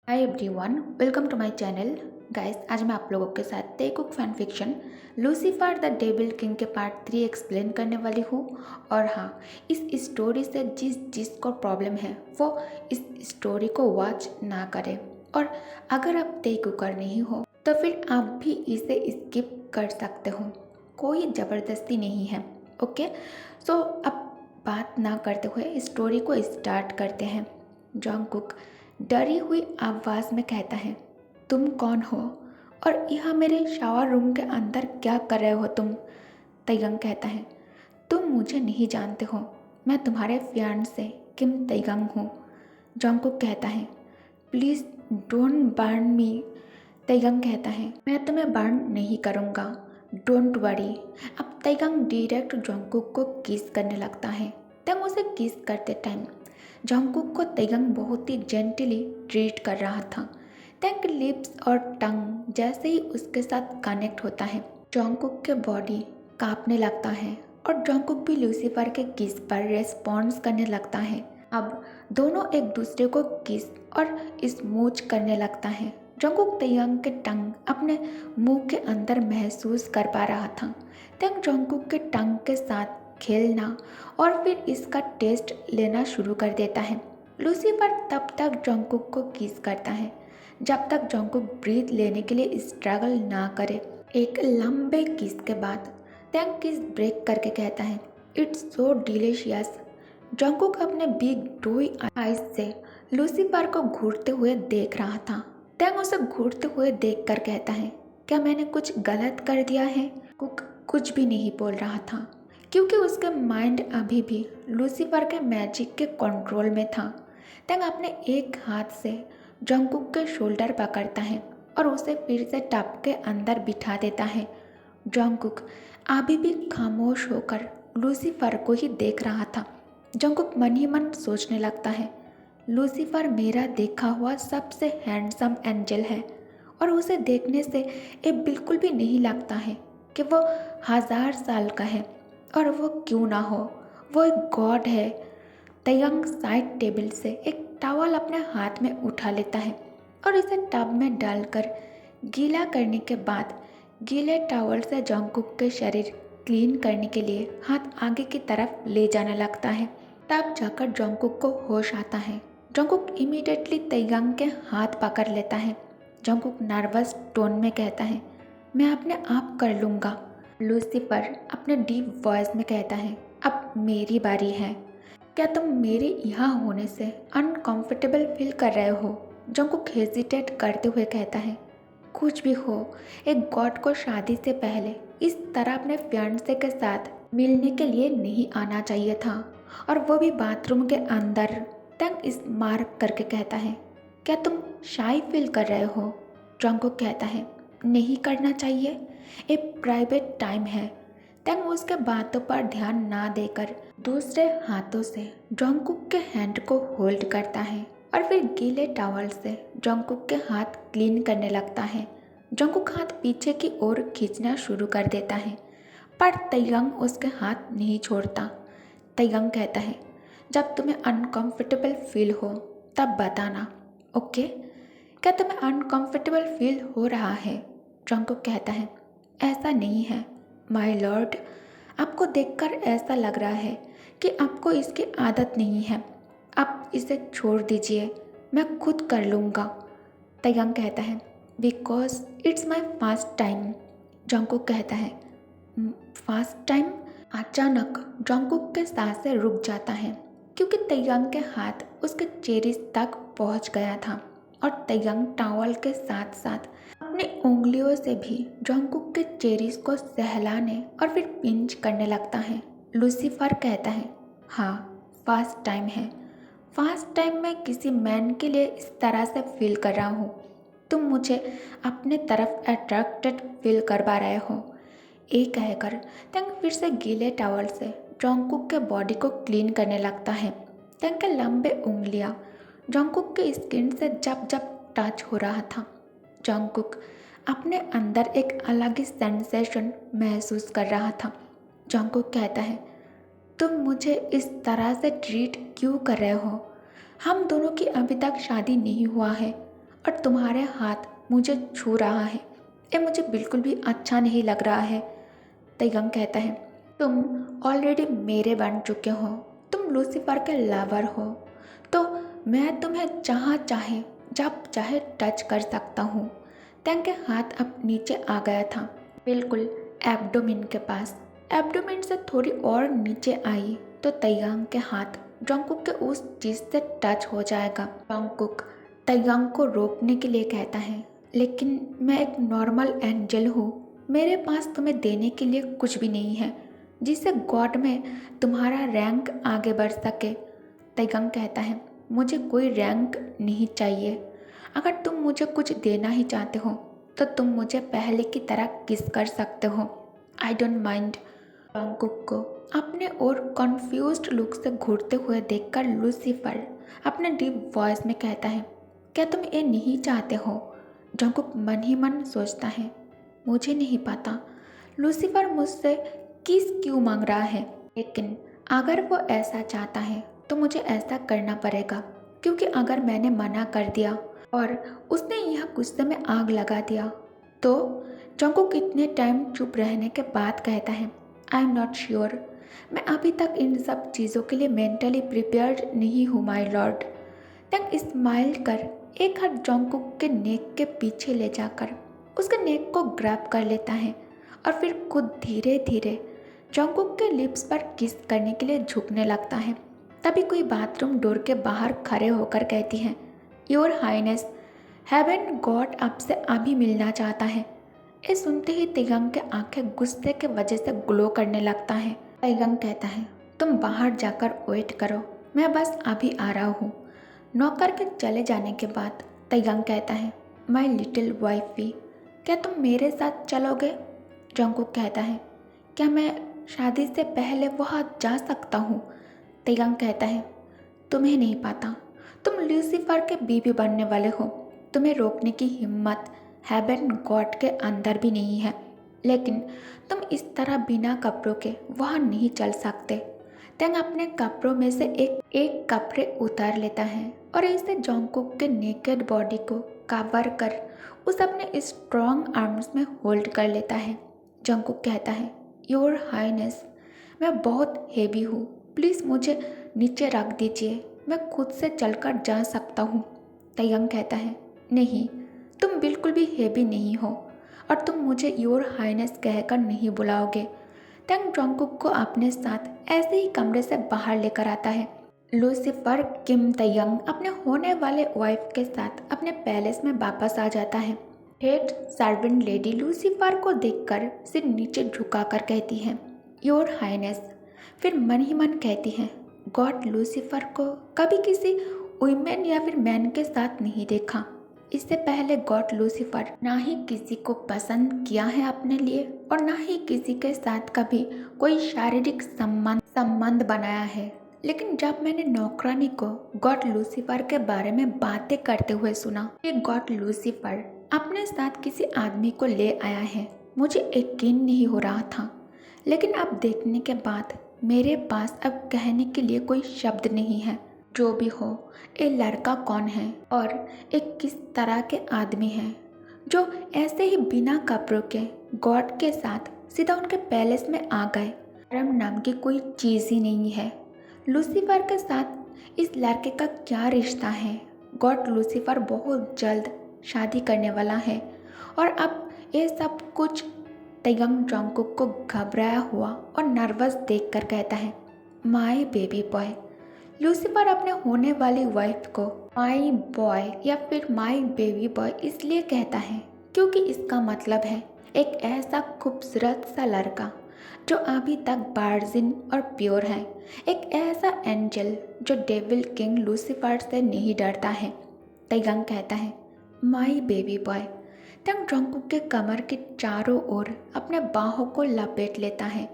Hi everyone, welcome to my channel. Guys, आज मैं आप लोगों के साथ Taekook fan fiction Lucifer the devil king के पार्ट 3 एक्सप्लेन करने वाली हूँ। और हाँ, इस स्टोरी से जिसको प्रॉब्लम है वो इस स्टोरी को वॉच ना करें। और अगर आप तेकुकर नहीं हो तो फिर आप भी इसे स्किप कर सकते हो, कोई ज़बरदस्ती नहीं है। ओके, सो अब बात ना करते हुए स्टोरी को स्टार्ट करते हैं। जॉन्गकुक डरी हुई आवाज़ में कहता है, तुम कौन हो और यहाँ मेरे शावर रूम के अंदर क्या कर रहे हो तुम? तयंग कहता है, तुम मुझे नहीं जानते हो, मैं तुम्हारे फियांसे किम तयंग हूँ। जॉन्गकुक कहता है, प्लीज़ डोंट बर्न मी। तयंग कहता है, मैं तुम्हें बर्न नहीं करूँगा, डोंट वरी। अब तयंग डायरेक्ट जॉन्गकुक को किस करने लगता है। तयंग उसे किस करते टाइम जॉन्गकुक को तयंग बहुत ही जेंटली ट्रीट कर रहा था। तयंग के लिप्स और टंग जैसे ही उसके साथ कनेक्ट होता है, जॉन्गकुक के बॉडी कांपने लगता है और जॉन्गकुक भी लूसीफर के किस पर रेस्पॉन्स करने लगता है। अब दोनों एक दूसरे को किस और स्मूच करने लगता है। जॉन्गकुक तयंग के टंग अपने मुंह के अंदर महसूस कर पा रहा था। तयंग जॉन्गकुक के टंग के साथ खेलना और फिर इसका टेस्ट लेना शुरू कर देता है। लूसीफर तब तक जॉन्गकुक को किस करता है जब तक जॉन्गकुक ब्रीथ लेने के लिए स्ट्रगल ना करे। एक लंबे किस के बाद तयंग किस ब्रेक करके कहता है, इट्स सो डिलीशियस। जॉन्गकुक अपने बिग डोई आइज से लूसीफर को घूरते हुए देख रहा था। तयंग उसे घूरते हुए देखकर कहता है, क्या मैंने कुछ गलत कर दिया है? कुक कुछ भी नहीं बोल रहा था क्योंकि उसके माइंड अभी भी लूसीफर के मैजिक के कंट्रोल में था। तंग अपने एक हाथ से जॉन्गकुक के शोल्डर पकड़ता है और उसे फिर से टब के अंदर बिठा देता है। जॉन्गकुक अभी भी खामोश होकर लूसीफर को ही देख रहा था। जॉन्गकुक मन ही मन सोचने लगता है, लूसीफर मेरा देखा हुआ सबसे हैंडसम एंजल है और उसे देखने से ये बिल्कुल भी नहीं लगता है कि वो 1000 साल का है। और वो क्यों ना हो, वो एक गॉड है। तयंग साइड टेबल से एक टॉवल अपने हाथ में उठा लेता है और इसे टब में डालकर गीला करने के बाद गीले टॉवल से जॉन्गकुक के शरीर क्लीन करने के लिए हाथ आगे की तरफ ले जाने लगता है। तब जाकर जॉन्गकुक को होश आता है। जॉन्गकुक इमीडिएटली तयंग के हाथ पकड़ लेता है। जॉन्गकुक नर्वस टोन में कहता है, मैं अपने आप कर लूँगा। लूसीफर अपने डीप वॉइस में कहता है, अब मेरी बारी है। क्या तुम मेरे यहाँ होने से अनकंफर्टेबल फील कर रहे हो? जॉन्गकुक हेजिटेट करते हुए कहता है, कुछ भी हो, एक गॉड को शादी से पहले इस तरह अपने फियांसे के साथ मिलने के लिए नहीं आना चाहिए था, और वो भी बाथरूम के अंदर। तंग इस मार्क करके कहता है, क्या तुम शाई फील कर रहे हो? जॉन्गकुक कहता है, नहीं करना चाहिए, एक प्राइवेट टाइम है। तंग उसके बातों पर ध्यान ना देकर दूसरे हाथों से जॉन्गकुक के हैंड को होल्ड करता है और फिर गीले टॉवल से जॉन्गकुक के हाथ क्लीन करने लगता है। जॉन्गकुक हाथ पीछे की ओर खींचना शुरू कर देता है, पर तयंग उसके हाथ नहीं छोड़ता। तयंग कहता है, जब तुम्हें अनकंफर्टेबल फील हो तब बताना, ओके? क्या तुम्हें अनकंफर्टेबल फील हो रहा है? जॉन्गकुक कहता है, ऐसा नहीं है माय लॉर्ड, आपको देखकर ऐसा लग रहा है कि आपको इसकी आदत नहीं है। आप इसे छोड़ दीजिए, मैं खुद कर लूँगा। तयंग कहता है, because it's my first time. Jungkook कहता है, फास्ट टाइम? अचानक जॉन्गकुक के सांसें रुक जाता है क्योंकि तयंग के हाथ उसके चेरिस तक पहुंच गया था और तयंग टॉवल के साथ साथ अपनी उंगलियों से भी जॉन्गकुक के चेरिस को सहलाने और फिर पिंच करने लगता है। लूसीफर कहता है, हाँ, फास्ट टाइम है। फास्ट टाइम में किसी मैन के लिए इस तरह से फील कर रहा हूँ। तुम मुझे अपने तरफ अट्रैक्टेड फील करवा रहे हो। ये कहकर तंग फिर से गीले टॉवल से जॉन्गकुक के बॉडी को क्लीन करने लगता है। तंग के लंबे उंगलियां जॉन्गकुक के स्किन से जब जब टच हो रहा था, जॉन्गकुक अपने अंदर एक अलग ही सेंसेशन महसूस कर रहा था। जॉन्गकुक कहता है, तुम मुझे इस तरह से ट्रीट क्यों कर रहे हो? हम दोनों की अभी तक शादी नहीं हुआ है और तुम्हारे हाथ मुझे छू रहा है, ये मुझे बिल्कुल भी अच्छा नहीं लग रहा है। तयंग कहता है, तुम ऑलरेडी मेरे बन चुके हो, तुम लूसीफर के लवर हो, तो मैं तुम्हें जहाँ चाहे जब चाहे टच कर सकता हूँ। तयंग के हाथ अब नीचे आ गया था, बिल्कुल एब्डोमेन के पास। एब्डोमेन से थोड़ी और नीचे आई तो तयंग के हाथ जंगकुक के उस चीज से टच हो जाएगा। जंगकुक तयंग को रोकने के लिए कहता है, लेकिन मैं एक नॉर्मल एंजल हूँ, मेरे पास तुम्हें देने के लिए कुछ भी नहीं है जिससे गॉड में तुम्हारा रैंक आगे बढ़ सके। तयंग कहता है, मुझे कोई रैंक नहीं चाहिए, अगर तुम मुझे कुछ देना ही चाहते हो तो तुम मुझे पहले की तरह किस कर सकते हो, आई डोंट माइंड। जंगकुक को अपने और कन्फ्यूज्ड लुक से घूरते हुए देखकर लूसीफर अपने डीप वॉइस में कहता है, क्या तुम ये नहीं चाहते हो? जंगकुक मन ही मन सोचता है, मुझे नहीं पता लूसीफर मुझसे किस क्यों मांग रहा है, लेकिन अगर वो ऐसा चाहता है तो मुझे ऐसा करना पड़ेगा, क्योंकि अगर मैंने मना कर दिया और उसने यह गुस्से में आग लगा दिया तो। जंगकुक इतने टाइम चुप रहने के बाद कहता है, आई एम नॉट श्योर, मैं अभी तक इन सब चीज़ों के लिए मेंटली प्रिपेयर्ड नहीं हूँ माय लॉर्ड। तंग स्माइल कर एक हाथ जंगकुक के नेक के पीछे ले जाकर उसके नेक को ग्रैब कर लेता है और फिर खुद धीरे धीरे जंगकुक के लिप्स पर किस करने के लिए झुकने लगता है। तभी कोई बाथरूम डोर के बाहर खड़े होकर कहती है, योर हाइनेस, हेवन गॉड आपसे अभी मिलना चाहता है। ये सुनते ही तयंग के आंखें गुस्से के वजह से ग्लो करने लगता है। तयंग कहता है, तुम बाहर जाकर वेट करो, मैं बस अभी आ रहा हूँ। नौकर के चले जाने के बाद तयंग कहता है, माय लिटिल वाइफी, क्या तुम मेरे साथ चलोगे? जंगकुक कहता है, क्या मैं शादी से पहले वहाँ जा सकता हूँ? तयंग कहता है, तुम्हें नहीं पता, तुम लूसीफर के बीवी बनने वाले हो, तुम्हें रोकने की हिम्मत हेवन गॉड के अंदर भी नहीं है, लेकिन तुम इस तरह बिना कपड़ों के वहाँ नहीं चल सकते। तंग अपने कपड़ों में से एक कपड़े उतार लेता है और इसे जंगकुक के नेकेड बॉडी को कवर कर उस अपने स्ट्रॉन्ग आर्म्स में होल्ड कर लेता है। जंगकुक कहता है, योर हाइनेस, मैं बहुत हेवी हूँ, प्लीज़ मुझे नीचे रख दीजिए, मैं खुद से चलकर जा सकता हूँ। तयंग कहता है, नहीं, तुम बिल्कुल भी हेवी नहीं हो और तुम मुझे योर हाइनेस कहकर नहीं बुलाओगे। तंग जंगकुक को अपने साथ ऐसे ही कमरे से बाहर लेकर आता है। लूसीफर किम तयंग अपने होने वाले वाइफ के साथ अपने पैलेस में वापस आ जाता है। हेड सर्वेंट लेडी लूसीफर को देखकर सिर नीचे झुकाकर कहती है, योर हाइनेस। फिर मन ही मन कहती है, गॉड लूसीफर को कभी किसी वुमेन या फिर मैन के साथ नहीं देखा। इससे पहले गॉड लूसीफर ना ही किसी को पसंद किया है अपने लिए और ना ही किसी के साथ कभी कोई शारीरिक संबंध बनाया है। लेकिन जब मैंने नौकरानी को गॉड लूसीफर के बारे में बातें करते हुए सुना कि गॉड लूसीफर अपने साथ किसी आदमी को ले आया है, मुझे यकीन नहीं हो रहा था। लेकिन अब देखने के बाद मेरे पास अब कहने के लिए कोई शब्द नहीं है। जो भी हो, ये लड़का कौन है और एक किस तरह के आदमी है जो ऐसे ही बिना कपड़ों के गॉड के साथ सीधा उनके पैलेस में आ गए। शर्म नाम की कोई चीज़ ही नहीं है। लूसीफर के साथ इस लड़के का क्या रिश्ता है? गॉड लूसीफर बहुत जल्द शादी करने वाला है और अब ये सब कुछ तयंग जंगकुक को घबराया हुआ और नर्वस देखकर कहता है, माय बेबी बॉय। लूसीफर अपने होने वाली वाइफ को माय बॉय या फिर माय बेबी बॉय इसलिए कहता है क्योंकि इसका मतलब है एक ऐसा खूबसूरत सा लड़का जो अभी तक वर्जिन और प्योर है, एक ऐसा एंजल जो डेविल किंग लूसीफर से नहीं डरता है। तयंग कहता है, माय बेबी बॉय। तंग जंगकुक के कमर के चारों ओर अपने बाहों को लपेट लेता है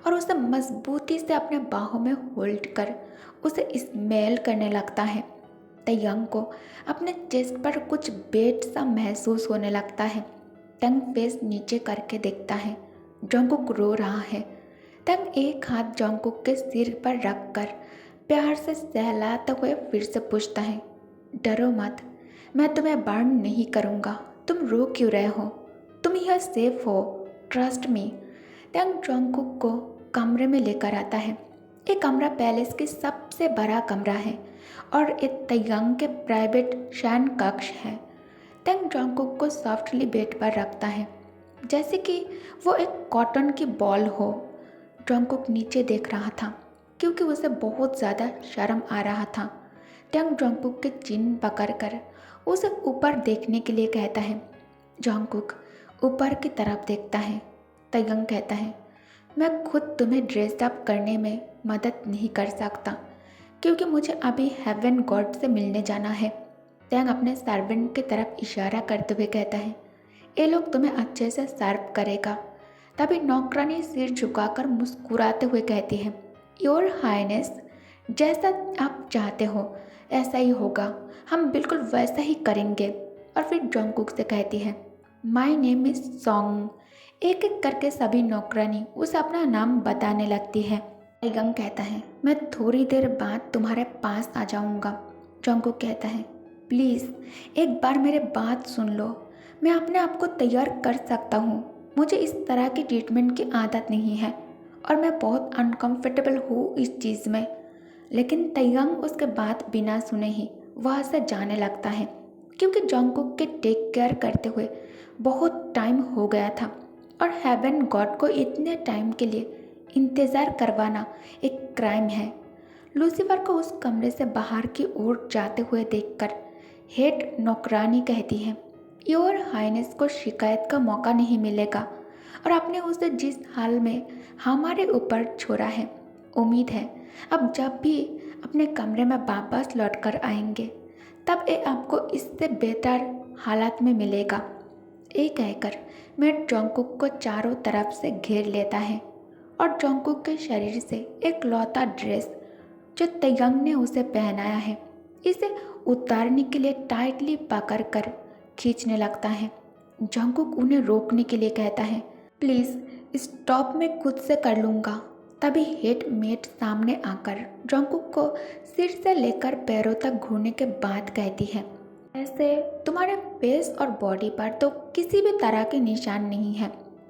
और उसे मजबूती से अपने बाहों में होल्ड कर उसे स्मेल करने लगता है। तयंग को अपने चेस्ट पर कुछ वेट सा महसूस होने लगता है। तंग फेस नीचे करके देखता है, जंगकुक रो रहा है। तंग एक हाथ जंगकुक के सिर पर रखकर प्यार से सहलाते हुए फिर से पूछता है, डरो मत, मैं तुम्हें बर्न नहीं करूँगा। तुम रो क्यों रहे हो? तुम यह सेफ हो, ट्रस्ट मी। टैंग जोंगकुक को कमरे में लेकर आता है। ये कमरा पैलेस की सबसे बड़ा कमरा है और एक तैयांग के प्राइवेट शयन कक्ष है। टैंग जोंगकुक को सॉफ्टली बेड पर रखता है, जैसे कि वो एक कॉटन की बॉल हो। जोंगकुक नीचे देख रहा था क्योंकि उसे बहुत ज़्यादा शर्म आ रहा था। टैंग जोंगकुक के चिन्ह पकड़कर उसे ऊपर देखने के लिए कहता है। जोंगकुक ऊपर की तरफ देखता है। तैयांग कहता है, मैं खुद तुम्हें ड्रेस अप करने में मदद नहीं कर सकता क्योंकि मुझे अभी हेवन गॉड से मिलने जाना है। टैंग अपने सर्वेंट की तरफ इशारा करते हुए कहता है, ये लोग तुम्हें अच्छे से सर्व करेगा। तभी नौकरानी सिर झुकाकर मुस्कुराते हुए कहती है, योर हाइनेस, जैसा आप चाहते हो ऐसा ही होगा, हम बिल्कुल वैसा ही करेंगे। और फिर जोंगकुक से कहती है, माई नेम इज सॉन्ग। एक एक करके सभी नौकरानी उसे अपना नाम बताने लगती है। तैयांग कहता है, मैं थोड़ी देर बाद तुम्हारे पास आ जाऊंगा। जोंगकुक कहता है, प्लीज़ एक बार मेरे बात सुन लो। मैं अपने आप को तैयार कर सकता हूँ। मुझे इस तरह की ट्रीटमेंट की आदत नहीं है और मैं बहुत अनकंफर्टेबल हूँ इस चीज़ में। लेकिन तैयांग उसके बात बिना सुने ही वहाँ से जाने लगता है क्योंकि जोंगकुक के टेक केयर करते हुए बहुत टाइम हो गया था और हेवन गॉड को इतने टाइम के लिए इंतज़ार करवाना एक क्राइम है। लूसीफर को उस कमरे से बाहर की ओर जाते हुए देखकर हेड नौकरानी कहती है, योर हाइनेस को शिकायत का मौका नहीं मिलेगा और आपने उसे जिस हाल में हमारे ऊपर छोड़ा है, उम्मीद है अब जब भी अपने कमरे में वापस लौट कर आएंगे तब ये आपको इससे बेहतर हालात में मिलेगा। ये कहकर मैं जोंगकुक को चारों तरफ से घेर लेता है और जोंगकुक के शरीर से एक लौता ड्रेस जो तैयांग ने उसे पहनाया है, इसे उतारने के लिए टाइटली पकड़कर खींचने लगता है। जोंगकुक उन्हें रोकने के लिए कहता है, प्लीज़ स्टॉप, मैं खुद से कर लूँगा। तभी हेड मेट सामने आकर जोंगकुक को सिर से लेकर पैरों तक घूरने के बाद कहती है, ऐसे तुम्हारे फेस और बॉडी पर तो किसी भी तरह के निशान नहीं है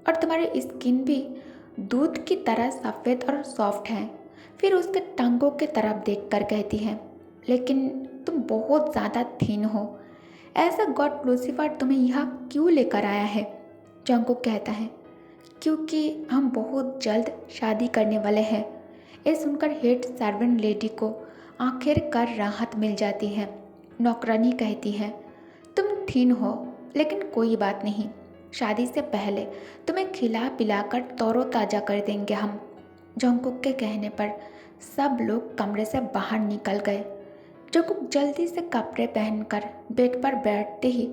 और तुम्हारी स्किन भी दूध की तरह सफ़ेद और सॉफ्ट है। फिर उसके टांगों की तरफ देखकर कहती है, लेकिन तुम बहुत ज़्यादा थीन हो। ऐसा गॉड लूसीफर तुम्हें यहाँ क्यों लेकर आया है? जोंगकुक कहता है, क्योंकि हम बहुत जल्द शादी करने वाले हैं। ये सुनकर हेड सर्वेंट लेडी को आखिरकार राहत मिल जाती है। नौकरानी कहती है, तुम थीन हो लेकिन कोई बात नहीं, शादी से पहले तुम्हें खिला पिलाकर तरोताज़ा कर देंगे हम। जोंगकुक के कहने पर सब लोग कमरे से बाहर निकल गए। जोंगकुक जल्दी से कपड़े पहनकर बेड पर बैठते ही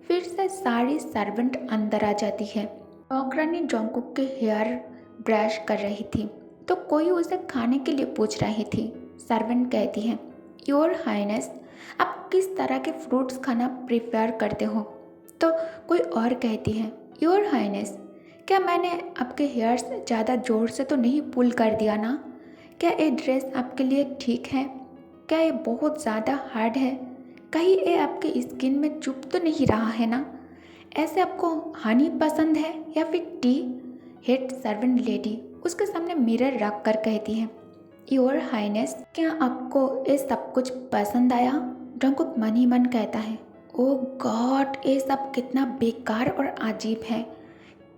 फिर से सारी सर्वेंट अंदर आ जाती है। नौकरानी जोंगकुक के हेयर ब्रश कर रही थी तो कोई उसे खाने के लिए पूछ रही थी। सर्वेंट कहती है, योर हाइनेस, आप किस तरह के फ्रूट्स खाना प्रिफेयर करते हो? तो कोई और कहती है, योर हाइनेस, क्या मैंने आपके हेयर्स ज़्यादा ज़ोर से तो नहीं पुल कर दिया ना? क्या ये ड्रेस आपके लिए ठीक है? क्या ये बहुत ज़्यादा हार्ड है? कहीं ये आपकी स्किन में चुभ तो नहीं रहा है ना? ऐसे आपको हनी पसंद है या फिर टी? हेड सर्वेंट लेडी उसके सामने मिरर रख कर कहती है, योर हाइनेस, क्या आपको ये सब कुछ पसंद आया? जोंगकुक मन ही मन कहता है, ओह गॉड, ये सब कितना बेकार और अजीब है।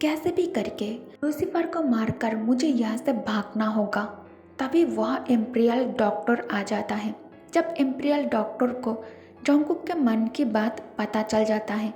कैसे भी करके लूसीफर को मारकर मुझे यहाँ से भागना होगा। तभी वह इम्पीरियल डॉक्टर आ जाता है। जब इम्पीरियल डॉक्टर को जोंगकुक के मन की बात पता चल जाता है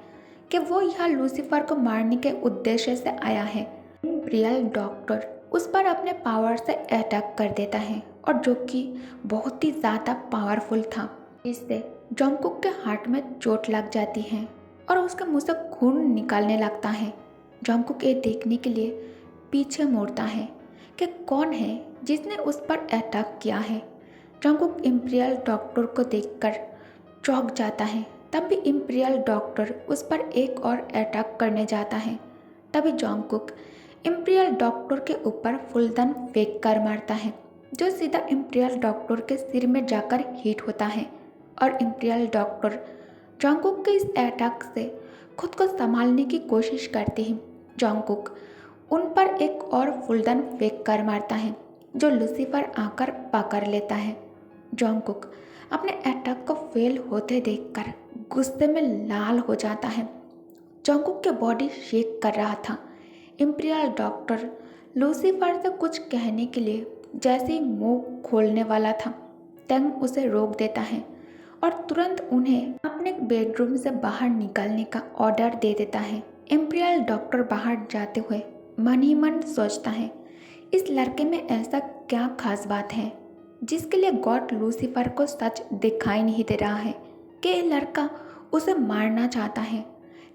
कि वो यहाँ लूसीफर को मारने के उद्देश्य से आया है, इम्पीरियल डॉक्टर उस पर अपने पावर से अटैक कर देता है और जो कि बहुत ही ज़्यादा पावरफुल था। इससे जोंगकुक के हार्ट में चोट लग जाती है और उसके मुंह से खून निकलने लगता है। जोंगकुक ये देखने के लिए पीछे मुड़ता है कि कौन है जिसने उस पर अटैक किया है। जोंगकुक इम्पीरियल डॉक्टर को देखकर चौंक जाता है। तब भी इम्पीरियल डॉक्टर उस पर एक और अटैक करने जाता है। तभी जोंगकुक इम्पीरियल डॉक्टर के ऊपर फूलदान फेंक कर मारता है, जो सीधा इम्पीरियल डॉक्टर के सिर में जाकर हिट होता है और इम्पीरियल डॉक्टर जॉन्गकुक के इस अटैक से खुद को संभालने की कोशिश करते ही जॉन्गकुक उन पर एक और फूलदान फेंक कर मारता है जो लूसीफर आकर पकड़ लेता है। जॉन्गकुक अपने अटैक को फेल होते देखकर गुस्से में लाल हो जाता है। जॉन्गकुक की बॉडी शेक कर रहा था। इम्पीरियल डॉक्टर लूसीफर से कुछ कहने के लिए जैसे ही मुंह खोलने वाला था, टेंग उसे रोक देता है और तुरंत उन्हें अपने बेडरूम से बाहर निकलने का ऑर्डर दे देता है। इम्पीरियल डॉक्टर बाहर जाते हुए मन ही मन सोचता है, इस लड़के में ऐसा क्या खास बात है जिसके लिए गॉड लूसीफर को सच दिखाई नहीं दे रहा है कि ये लड़का उसे मारना चाहता है।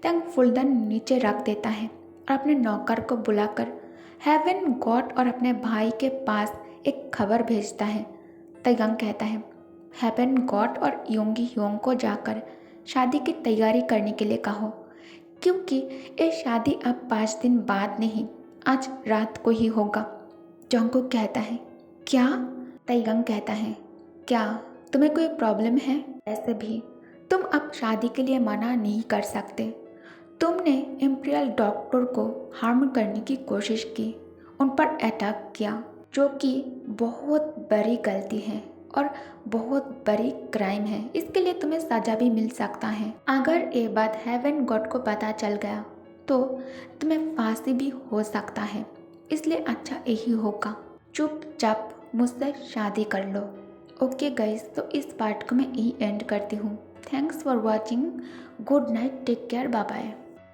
टेंग फुलदान नीचे रख देता है और अपने नौकर को बुलाकर हेवन गॉड और अपने भाई के पास एक खबर भेजता है। तैयांग कहता है, हेवन गॉड और योंगी योंग को जाकर शादी की तैयारी करने के लिए कहो, क्योंकि ये शादी अब 5 दिन बाद नहीं, आज रात को ही होगा। जॉन्गकुक कहता है, क्या? तैयांग कहता है, क्या तुम्हें कोई प्रॉब्लम है? ऐसे भी तुम अब शादी के लिए मना नहीं कर सकते। तुमने इम्पीरियल डॉक्टर को हार्म करने की कोशिश की, उन पर अटैक किया, जो कि बहुत बड़ी गलती है और बहुत बड़ी क्राइम है। इसके लिए तुम्हें सज़ा भी मिल सकता है। अगर ये बात हेवन गॉड को पता चल गया तो तुम्हें फांसी भी हो सकता है। इसलिए अच्छा यही होगा, चुपचाप मुझसे शादी कर लो। ओके गाइस, तो इस पार्ट को मैं यही एंड करती हूँ। Thanks for watching. Good night, take care, bye bye.